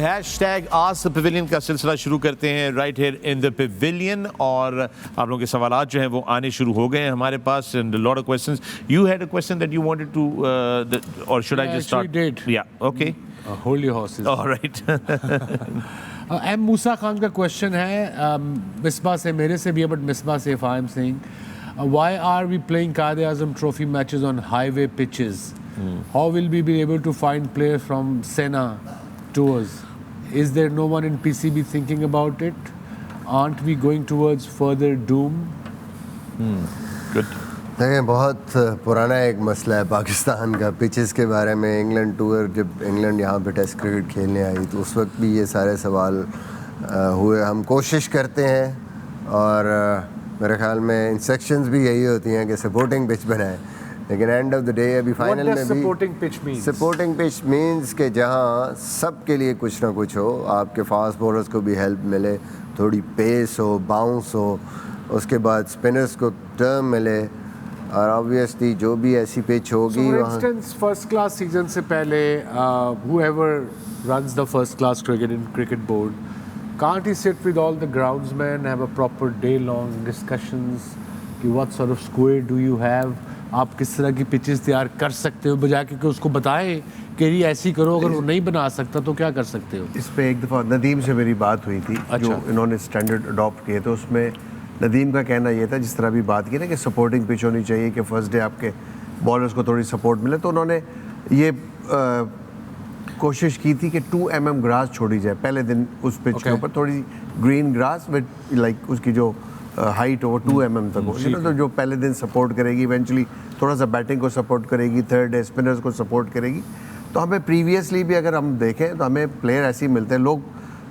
Hash tag آس دا pavilion کا سلسلہ شروع کرتے ہیں right here in the pavilion. اور آپ لوگوں کے سوالات جو ہیں وہ آنے شروع ہو گئے ہیں ہمارے پاس. And lot of questions. You had a question that you wanted to or should I just start? یا okay, hold your horses. Alright. ایم موسیٰ خان کا کوشچن ہے مصباح سے, میرے سے بھی ہے بٹ مصباح سے. if I am saying why are we playing Quaid Azam Trophy matches on highway pitches? How will we be able to find players from Sena tours? Is there no one in PCB thinking about it? Aren't we going towards further doom? Good. دیکھیں, بہت پرانا ایک مسئلہ ہے پاکستان کا pitches کے بارے میں. انگلینڈ ٹور, جب انگلینڈ یہاں پہ ٹیسٹ کرکٹ کھیلنے آئی تو اس وقت بھی یہ سارے سوال ہوئے. ہم کوشش کرتے ہیں اور میرے خیال میں انسٹرکشنز بھی یہی ہوتی ہیں کہ سپورٹنگ پچ بنائیں, لیکن اینڈ آف دا ڈے ابھی فائنل میں بھی سپورٹنگ پچ مینس کہ جہاں سب کے لیے کچھ نہ کچھ ہو. آپ کے فاسٹ بولرز کو بھی ہیلپ ملے, تھوڑی پیس ہو, باؤنس ہو, اس کے بعد اسپنرز کو ٹرم ملے, اور آبویسلی جو بھی ایسی پچ ہوگی. For instance first class season سے پہلے whoever runs the first class cricket in cricket board, can't he sit with all the groundsmen, have a proper day long discussions کہ what sort of square do you have, آپ کس طرح کی pitches تیار کر سکتے ہو, بجائے کہ اس کو بتائیں کہ یہ ایسی کرو, اگر وہ نہیں بنا سکتا تو کیا کر سکتے ہو. اس پہ ایک دفعہ ندیم سے میری بات ہوئی تھی جو انہوں نے اسٹینڈرڈ اڈاپٹ کیے, تو اس میں ندیم کا کہنا یہ تھا, جس طرح بھی بات کی نا کہ سپورٹنگ پچ ہونی چاہیے کہ فرسٹ ڈے آپ کے بالرز کو تھوڑی سپورٹ ملے, تو انہوں نے یہ کوشش کی تھی کہ 2 mm گراس چھوڑی جائے پہلے دن اس پچ کے اوپر, تھوڑی گرین گراس وتھ لائک اس کی جو ہائٹ ہو 2 mm تک ہو, تو جو پہلے دن سپورٹ کرے گی, ایونچولی تھوڑا سا بیٹنگ کو سپورٹ کرے گی, تھرڈ ڈے اسپنرز کو سپورٹ کرے گی. تو ہمیں پریویسلی بھی اگر ہم دیکھیں تو ہمیں پلیئر ایسے ہی ملتے ہیں. لوگ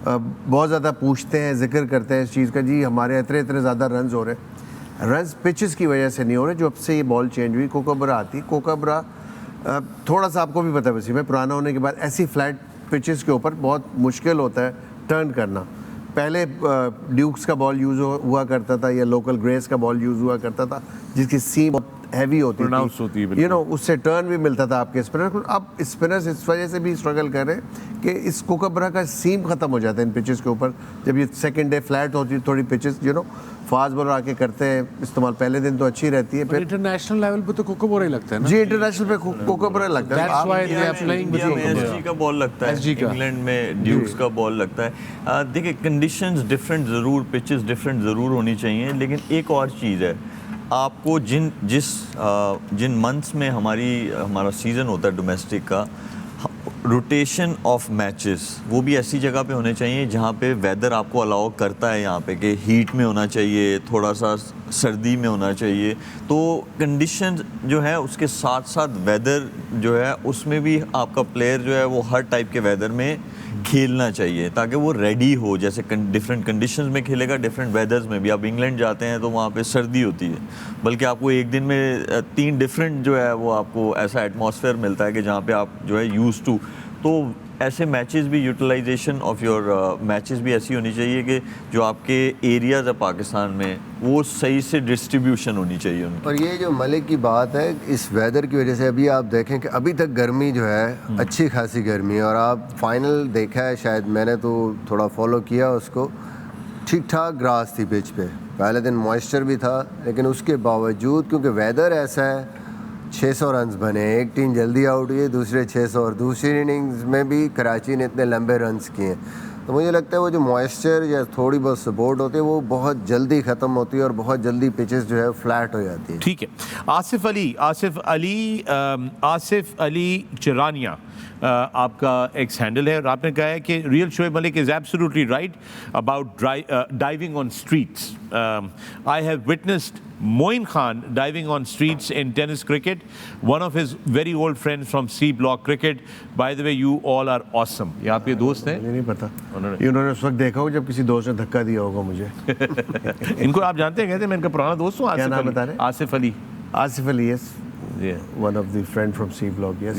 بہت زیادہ پوچھتے ہیں, ذکر کرتے ہیں اس چیز کا, جی ہمارے اتنے زیادہ رنز ہو رہے ہیں. رنز پچز کی وجہ سے نہیں ہو رہے. جو اب سے یہ بال چینج ہوئی, کوکابرا آتی, کوکابرا تھوڑا سا آپ کو بھی پتہ ہے وسیم ہے, پرانا ہونے کے بعد ایسی فلیٹ پچز کے اوپر بہت مشکل ہوتا ہے ٹرن کرنا. پہلے ڈیوکس کا بال یوز ہوا کرتا تھا یا لوکل گریس کا بال یوز ہوا کرتا تھا جس کی سیم بہت ہیوی ہوتی تھی, یو نو, اس سے ٹرن بھی ملتا تھا آپ کے اسپنر کو. اب اسپنرز اس وجہ سے بھی اسٹرگل کر رہے ہیں کہ اس کوکابرا کا سیم ختم ہو جاتا ہے ان پچز کے اوپر. جب یہ سیکنڈ ڈے فلیٹ ہوتی ہے تھوڑی pitches, you know, fast bowler آ کے کرتے ہیں استعمال, پہلے دن تو اچھی رہتی ہے, پھر انٹرنیشنل لیول پہ تو کوکابرا ہی لگتا ہے نا. جی انٹرنیشنل پہ کوکابرا لگتا ہے. That's why they are playing with S G کا بال لگتا ہے, انگلینڈ میں ڈیوکس کا بال لگتا ہے. دیکھیں کنڈیشنز ڈفرینٹ ضرور, پچز ڈفرینٹ ضرور ہونی چاہیے, لیکن ایک اور چیز ہے, آپ کو جن منتھس میں ہمارا سیزن ہوتا ہے ڈومیسٹک کا, روٹیشن آف میچز وہ بھی ایسی جگہ پہ ہونے چاہیے جہاں پہ ویدر آپ کو الاؤ کرتا ہے, یہاں پہ کہ ہیٹ میں ہونا چاہیے, تھوڑا سا سردی میں ہونا چاہیے. تو کنڈیشن جو ہے اس کے ساتھ ساتھ ویدر جو ہے اس میں بھی آپ کا پلیئر جو ہے وہ ہر ٹائپ کے ویدر میں کھیلنا چاہیے تاکہ وہ ریڈی ہو. جیسے ڈفرینٹ کنڈیشنز میں کھیلے گا, ڈفرینٹ ویدرز میں بھی. آپ انگلینڈ جاتے ہیں تو وہاں پہ سردی ہوتی ہے, بلکہ آپ کو ایک دن میں 3 ڈفرینٹ جو ہے وہ آپ کو ایسا ایٹماسفیئر ملتا ہے کہ جہاں پہ آپ جو ہے یوز ٹو. تو ایسے میچز بھی, یوٹیلائزیشن آف یور میچز بھی ایسی ہونی چاہیے کہ جو آپ کے ایریاز ہے پاکستان میں وہ صحیح سے ڈسٹریبیوشن ہونی چاہیے ان کی. اور یہ جو ملک کی بات ہے, اس ویدر کی وجہ سے ابھی آپ دیکھیں کہ ابھی تک گرمی جو ہے اچھی خاصی گرمی ہے, اور آپ فائنل دیکھا ہے شاید, میں نے تو تھوڑا فالو کیا اس کو, ٹھیک ٹھاک گراس تھی پچ پہ. پہلے دن موئسچر بھی تھا, لیکن اس کے باوجود کیونکہ ویدر ایسا ہے 600 رنز بنے, ایک ٹیم جلدی آؤٹ ہوئی, دوسرے 600, اور دوسری اننگز میں بھی کراچی نے اتنے لمبے رنز کیے ہیں. تو مجھے لگتا ہے وہ جو موئسچر یا تھوڑی بہت سپورٹ ہوتی ہے وہ بہت جلدی ختم ہوتی ہے اور بہت جلدی پچز جو ہے فلیٹ ہو جاتی ہے. ٹھیک ہے. آصف علی چرانیہ آپ کا ایکس ہینڈل ہے, اور آپ نے کہا ہے کہ real Shoaib Malik is absolutely right about diving on streets. I have witnessed Moin Khan diving on streets in tennis cricket, one of his very old friends from C Block Cricket. By the way, you all are awesome. یہ آپ کے دوست ہیں؟ مجھے نہیں پتا, انہوں نے اس وقت دیکھا ہو جب کسی دوست نے دھکا دیا ہوگا مجھے. ان کو آپ جانتے ہیں, کہتے ہیں میں ان کا پرانا دوست ہوں. کیا نام بتا رہے ہیں؟ آصف علی. آصف علی, یس, Yeah. one of the friend from C Block. Yes,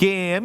KAM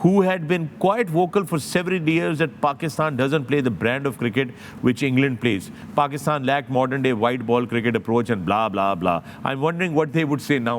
who had been quite vocal for several years that Pakistan doesn't play the brand of cricket which England plays. Pakistan lacked modern day white ball cricket approach and blah blah blah. I'm wondering what they would say now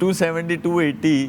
270 280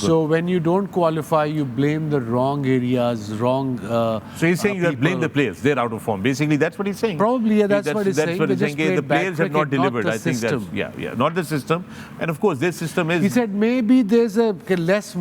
So when you don't qualify, you blame the wrong areas, wrong. So he's saying that blame the players. They're out of form. Basically, that's what he's saying. Probably, yeah, that's what he's saying. What he's saying. The players have not delivered. I think that's not the system. And of course, this system is. He said maybe there's a less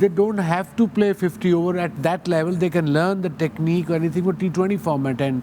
they don't have to play 50 over at that level. They can learn the technique or anything for T20 format and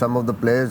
some of the players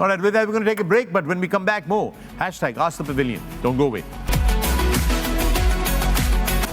All right, with that we're going to take a break, but when we come back more, #AskThePavilion. Don't go away.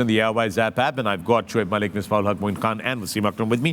and the Airwise app, and I've got Shoaib Malik, Misbah-ul Haq, Moin Khan and Wasim Akram with me.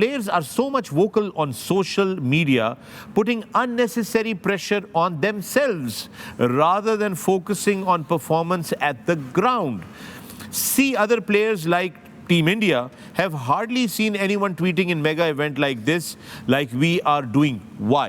players are so much vocal on social media, putting unnecessary pressure on themselves rather than focusing on performance at the ground. See other players like Team India have hardly seen anyone tweeting in mega event like this, like we are doing. Why?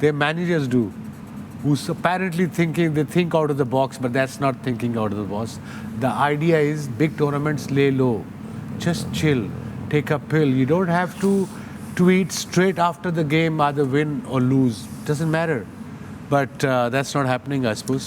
their managers do, who's apparently thinking, they think out of the box, but that's not thinking out of the box. The idea is big tournaments lay low, just chill, take a pill. You don't have to tweet straight after the game, either win or lose, doesn't matter. But that's not happening, I suppose.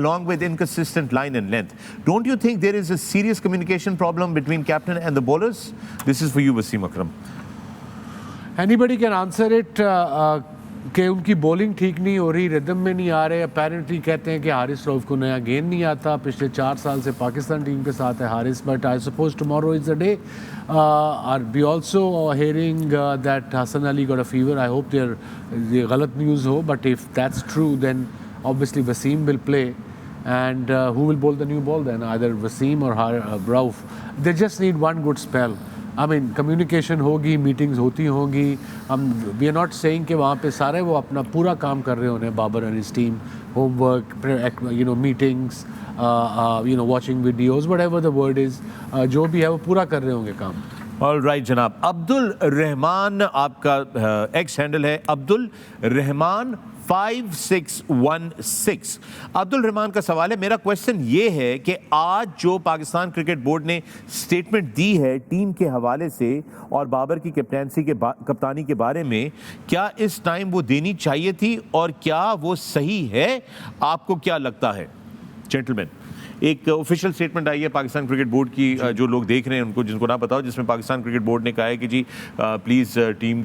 along with inconsistent line and length. Don't you think there is a serious communication problem between captain and the bowlers? This is for you, Wasim Akram. Anybody can answer it کہ ان کی bowling ٹھیک نہیں ہو رہی, ردم میں نہیں آ رہے. Apparently کہتے ہیں کہ حارث رؤف کو نیا گیند نہیں آتا, پچھلے 4 سال سے پاکستان ٹیم کے ساتھ ہے Haris, but I suppose tomorrow is the day. Are we also hearing that Hasan Ali got a fever. I hope یہ غلط نیوز ہو, but if that's true then obviously Wasim will play, and who will bowl the new ball then? Either Wasim or Rauf. They just need one good spell. I mean, communication ہوگی, meetings ہوتی ہوں گی. We are not saying کہ وہاں پہ سارے وہ اپنا پورا کام کر رہے ہونے, Babar and his team, homework, meetings, watching videos, whatever the word is, جو بھی ہے وہ پورا کر رہے ہوں گے کام. All right جناب. عبد الرحمان آپ کا ایکس ہینڈل ہے, عبد الرحمان 5616. عبد الرحمان کا سوال ہے, میرا کویشچن یہ ہے کہ آج جو پاکستان کرکٹ بورڈ نے سٹیٹمنٹ دی ہے ٹیم کے حوالے سے اور بابر کی کپتانی کے بارے میں, کیا اس ٹائم وہ دینی چاہیے تھی اور کیا وہ صحیح ہے؟ آپ کو کیا لگتا ہے جینٹلمین؟ ایک آفیشیل سٹیٹمنٹ آئی ہے پاکستان کرکٹ بورڈ کی, جو لوگ دیکھ رہے ہیں ان کو, جن کو نہ بتاؤ, جس میں پاکستان کرکٹ بورڈ نے کہا ہے کہ جی پلیز ٹیم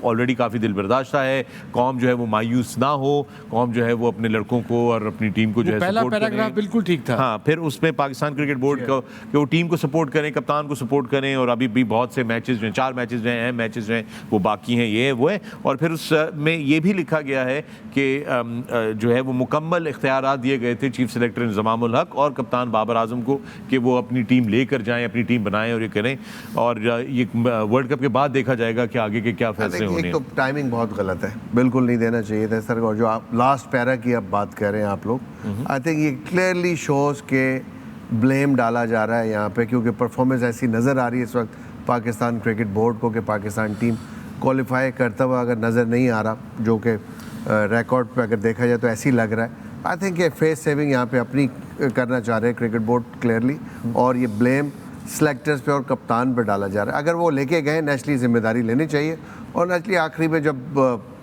آلریڈی کافی دل برداشتہ ہے, قوم جو ہے وہ مایوس نہ ہو, قوم جو ہے وہ اپنے لڑکوں کو اور اپنی ٹیم کو جو ہے پہلا پیراگراف بالکل ٹھیک تھا. ہاں, پھر اس میں پاکستان کرکٹ بورڈ کو کہ وہ ٹیم کو سپورٹ کریں, کپتان کو سپورٹ کریں, اور ابھی بھی بہت سے میچز جو ہیں, 4 میچز جو ہیں, اہم میچز جو ہیں وہ باقی ہیں, یہ وہ ہے. اور پھر اس میں یہ بھی لکھا گیا ہے کہ جو ہے وہ مکمل اختیارات دیے گئے تھے چیف سلیکٹر انضمام الحق اور کپتان بابر اعظم کو کہ وہ اپنی ٹیم لے کر جائیں, اپنی ٹیم بنائیں اور یہ کریں, اور یہ ورلڈ کپ کے بعد دیکھا جائے گا کہ آگے کے کیا فیصلے ہونے ہیں. ایک تو ٹائمنگ بہت غلط ہے, بالکل نہیں دینا چاہیے تھا سر. اور جو آپ لاسٹ پیرا کی آپ بات کر رہے ہیں آپ لوگ, آئی تھنک یہ کلیئرلی شوز کہ بلیم ڈالا جا رہا ہے یہاں پہ, کیونکہ پرفارمنس ایسی نظر آ رہی ہے اس وقت پاکستان کرکٹ بورڈ کو کہ پاکستان ٹیم کوالیفائی کرتا ہوا اگر نظر نہیں آ رہا, جو کہ ریکارڈ پہ اگر دیکھا جائے تو ایسے ہی لگ رہا ہے. آئی تھنک یہ فیس سیونگ یہاں پہ اپنی کرنا چاہ رہے ہیں کرکٹ بورڈ کلیئرلی, اور یہ بلیم سلیکٹرز پہ اور کپتان پہ ڈالا جا رہا ہے. اگر وہ لے کے گئے نیچرلی ذمہ داری لینی چاہیے, اور نیچرلی آخری میں جب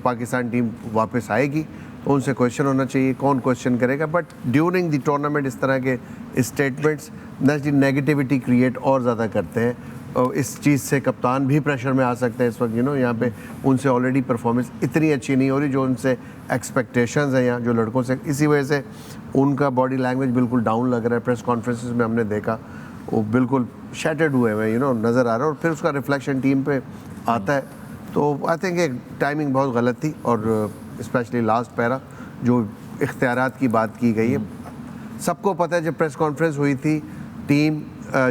پاکستان ٹیم واپس آئے گی تو ان سے کویشچن ہونا چاہیے, کون کویشچن کرے گا. بٹ ڈیورنگ دی ٹورنامنٹ اس طرح کے اسٹیٹمنٹس نیچرلی نیگیٹیوٹی کریٹ اور زیادہ کرتے ہیں. اس چیز سے کپتان بھی پریشر میں آ سکتے ہیں اس وقت. یہاں پہ ان سے آلریڈی پرفارمنس اتنی اچھی نہیں ہو رہی جو ان سے ایکسپیکٹیشنز ہیں یہاں جو لڑکوں سے, اسی وجہ سے ان کا باڈی لینگویج بالکل ڈاؤن لگ رہا ہے. پریس کانفرنسز میں ہم نے دیکھا وہ بالکل شیٹرڈ ہوئے ہوئے نظر آ رہا ہے, اور پھر اس کا ریفلیکشن ٹیم پہ آتا ہے. تو آئی تھنک یہ ٹائمنگ بہت غلط تھی, اور اسپیشلی لاسٹ پیرا جو اختیارات کی بات کی گئی ہے. سب کو پتہ ہے جب پریس کانفرنس ہوئی تھی ٹیم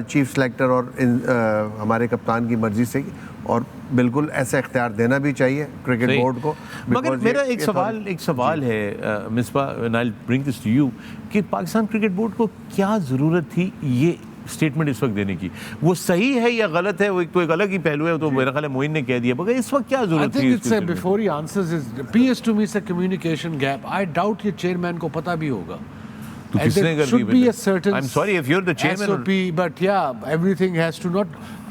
چیف سلیکٹر اور ہمارے کپتان کی مرضی سے, اور بالکل ایسا اختیار دینا بھی چاہیے کرکٹ بورڈ کو. مگر میرا ایک سوال ہے Misbah, and I'll bring this to you, کہ پاکستان کرکٹ بورڈ کو کیا ضرورت تھی یہ اسٹیٹمنٹ اس وقت دینے کی؟ وہ صحیح ہے یا غلط ہے, وہ ایک الگ ہی پہلو ہے, تو میرا خیال ہے معین نے کہہ دیا, مگر اس وقت کیا ضرورت تھی؟ Before he answers, PS to me is a communication gap. I doubt یہ چیئرمین کو پتہ بھی ہوگا. Should be a certain I'm sorry if you're the chairman SOP, but yeah, everything has to not,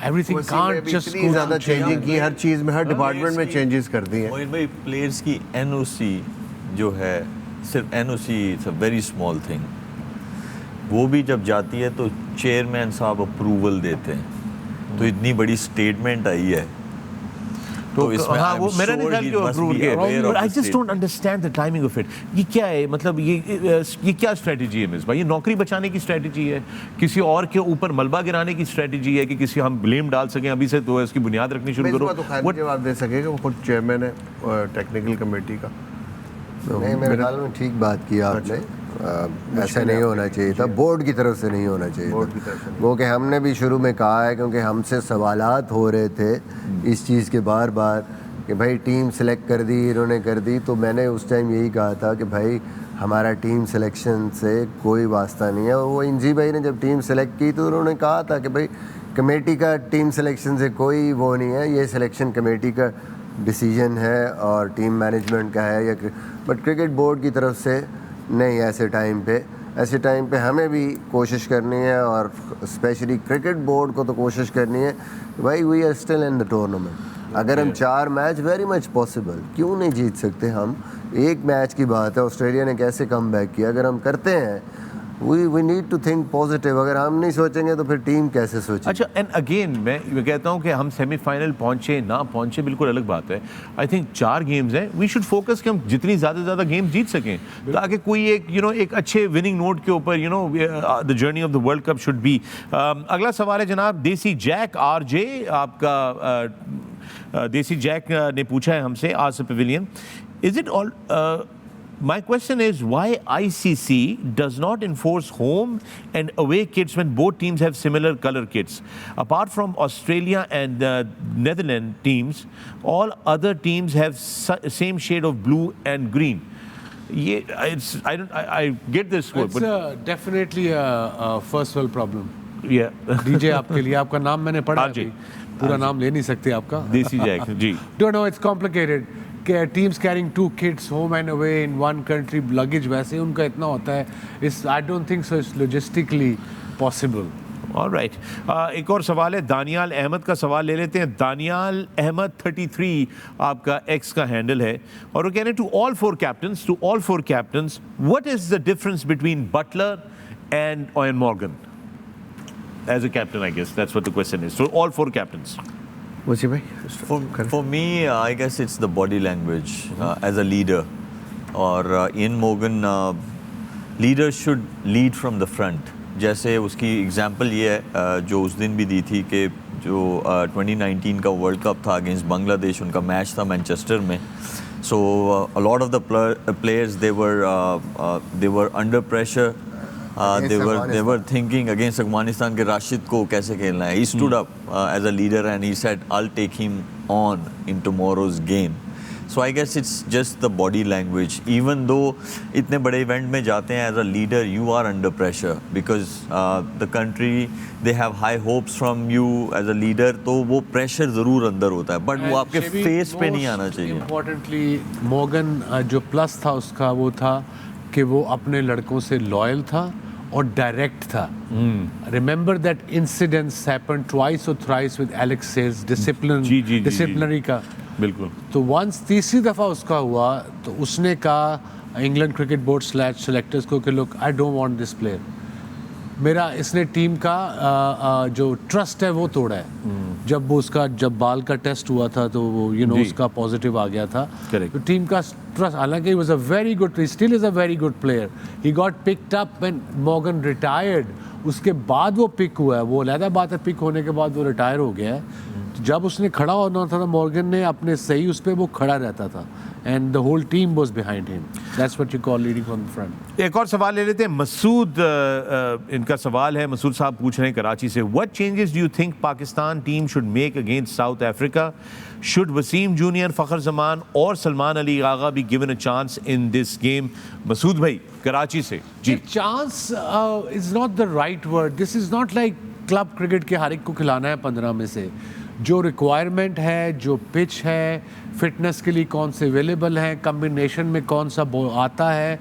everything can't just go زیادہ changing کی, ہر چیز میں, ہر department میں چینجز کر دی ہیں. موین بھائی, پلیئرس کی NOC جو ہے, صرف NOC it's a very small thing, وہ بھی جب جاتی ہے تو چیئرمین صاحب اپروول دیتے ہیں. تو اتنی بڑی اسٹیٹمنٹ آئی ہے تو اس میں میرا نہیں خیال کہ اپروول کیا. I just don't understand the timing of it. یہ کیا ہے, مطلب یہ کیا اسٹریٹجی ہے مصباح؟ یہ نوکری بچانے کی اسٹریٹجی ہے, کسی اور کے اوپر ملبہ گرانے کی اسٹریٹجی ہے کہ کسی ہم بلیم ڈال سکیں ابھی سے, تو اس کی بنیاد رکھنی شروع کرو. تو خیر جواب دے سکے گا, وہ خود چیئرمین ہے ٹیکنیکل کمیٹی کا. نہیں, میرے خیال میں ٹھیک بات کی آپ نے, ایسا نہیں ہونا چاہیے تھا, بورڈ کی طرف سے نہیں ہونا چاہیے تھا. وہ کہ ہم نے بھی شروع میں کہا ہے, کیونکہ ہم سے سوالات ہو رہے تھے اس چیز کے بار بار کہ بھائی ٹیم سلیکٹ کر دی, انہوں نے کر دی, تو میں نے اس ٹائم یہی کہا تھا کہ بھائی ہمارا ٹیم سلیکشن سے کوئی واسطہ نہیں ہے. وہ انجی بھائی نے جب ٹیم سلیکٹ کی تو انہوں نے کہا تھا کہ بھائی کمیٹی کا ٹیم سلیکشن سے کوئی وہ نہیں ہے, یہ سلیکشن کمیٹی کا ڈیسیجن ہے اور ٹیم مینجمنٹ کا ہے, یا بٹ کرکٹ بورڈ کی طرف سے نہیں. ایسے ٹائم پہ ہمیں بھی کوشش کرنی ہے, اور اسپیشلی کرکٹ بورڈ کو تو کوشش کرنی ہے بھائی we are still in the tournament. اگر ہم 4 میچ ویری مچ پاسبل, کیوں نہیں جیت سکتے ہم؟ ایک میچ کی بات ہے, آسٹریلیا نے کیسے کم بیک کیا, اگر ہم کرتے ہیں we need to think positive. اگر ہم نہیں سوچیں گے تو پھر ٹیم کیسے سوچے؟ اچھا اینڈ اگین میں کہتا ہوں کہ ہم سیمی فائنل پہنچے نہ پہنچے بالکل الگ بات ہے. آئی تھنک 4 گیمز ہیں, وی شوڈ فوکس کہ ہم جتنی زیادہ گیم جیت سکیں تاکہ کوئی ایک اچھے وننگ نوٹ کے اوپر the journey of the world cup should be. اگلا سوال ہے جناب دیسی جیک آر جے, آپ کا دیسی جیک نے پوچھا ہے ہم سے آج pavilion. Is it all My question is why ICC does not enforce home and away kits when both teams have similar color kits? Apart from Australia and Netherlands teams, all other teams have same shade of blue and green. I get this word, It's definitely a first world problem. Yeah. DJ آپ کے لیے, آپ کا نام میں نے پڑھا جی. پورا نام لے نہیں سکتے آپ کا. Desi Jack ji. Don't know, it's complicated. Teams carrying 2 kits home and away in one country, luggage ویسے ان کا اتنا ہوتا ہے. I don't think so it's logistically possible. All right. ایک اور سوال ہے دانیال احمد کا, سوال لے لیتے ہیں. دانیال احمد 33 آپ کا ایکس کا ہینڈل ہے اور وہ کہہ رہے ہیں to all four captains, what is the difference between Butler and Eoin Morgan as a captain? I guess that's what the question is. So all 4 captains. Wasim بھائی, For me, I guess it's the body language as a leader. اور Ian Morgan, leaders should lead from the front. جیسے اس کی example یہ ہے جو اس دن بھی دی تھی کہ جو 2019 کا ورلڈ کپ تھا اگینسٹ بنگلہ دیش, ان کا میچ تھا مینچسٹر میں. So a lot of the players they were under pressure. They were thinking against Afghanistan کہ راشد کو کیسے کھیلنا ہے. He stood up as a leader and he said I'll take him on in tomorrow's game. So I guess it's just the body language. Even though اتنے بڑے event میں جاتے ہیں as a leader you are under pressure because the country they have high hopes from you as a leader, تو وہ pressure ضرور اندر ہوتا ہے but وہ آپ کے فیس پہ نہیں آنا چاہیے. Importantly, Morgan جو پلس تھا اس کا وہ تھا کہ وہ اپنے لڑکوں سے لائل تھا اور ڈائریکٹ تھا. Remember that incidents happen twice or thrice with Alex Hales disciplinary کا. بالکل. تو ونس تیسری دفعہ اس کا ہوا تو اس نے کہا انگلینڈ کرکٹ بورڈ سلیکٹرز کو کہ look I don't want this player. میرا اس نے ٹیم کا جو ٹرسٹ ہے وہ توڑا ہے. جب بال کا ٹیسٹ ہوا تھا تو وہ اس کا پازیٹیو آ گیا تھا. تو ٹیم کا ٹرسٹ, حالانکہ was a very good, still is a very good player. He got picked up when Morgan retired. اس کے بعد وہ پک ہوا ہے, وہ علیحدہ بات ہے, پک ہونے کے بعد وہ ریٹائر ہو گیا ہے. جب اس نے کھڑا ہونا تھا مورگن نے اپنے صحیح اس پہ وہ کھڑا رہتا تھا and the whole team was behind him. That's what you call leading from the front. ایک اور سوال لے لیتے ہیں. مسعود, ان کا سوال ہے, مسعود صاحب پوچھ رہے ہیں کراچی سے, what changes do you think Pakistan team should make against South Africa? Should Wasim Junior, Fakhar Zaman اور سلمان علی آغا be given a chance in this game? مسعود بھائی کراچی سے جی. Chance is not the right word. This is not like club cricket کے ہر ایک کو کھلانا ہے 15 میں سے. جو ریکوائرمنٹ ہے, جو پچ ہے, فٹنس کے لیے کون سے اویلیبل ہیں, کمبینیشن میں کون سا آتا ہے,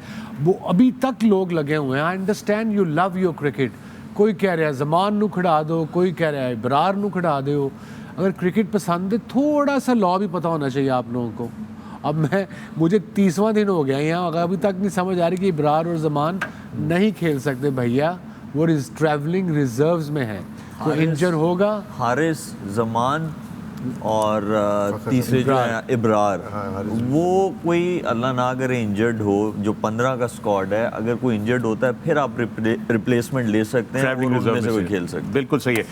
وہ ابھی تک لوگ لگے ہوئے ہیں. I understand you love your cricket. کوئی کہہ رہا ہے زمان نو کھڑا دو, کوئی کہہ رہا ہے ابرار نو کھڑا دو. اگر کرکٹ پسند ہے تھوڑا سا لا بھی پتہ ہونا چاہیے آپ لوگوں کو. اب مجھے 30واں دن ہو گیا یہاں, اگر ابھی تک نہیں سمجھ آ رہی کہ ابرار اور زمان نہیں کھیل سکتے بھیا, وہ ٹریولنگ ریزروز میں ہیں, تو انجر ہوگا. حارث, زمان اور تیسرے جو ہے ابرار, وہ کوئی اللہ نہ کرے انجرڈ ہو, جو 15 کا اسکواڈ ہے, اگر کوئی انجرڈ ہوتا ہے پھر آپ ریپلیسمنٹ لے سکتے ہیں, ان میں سے کوئی کھیل سکتے ہیں. بالکل صحیح ہے.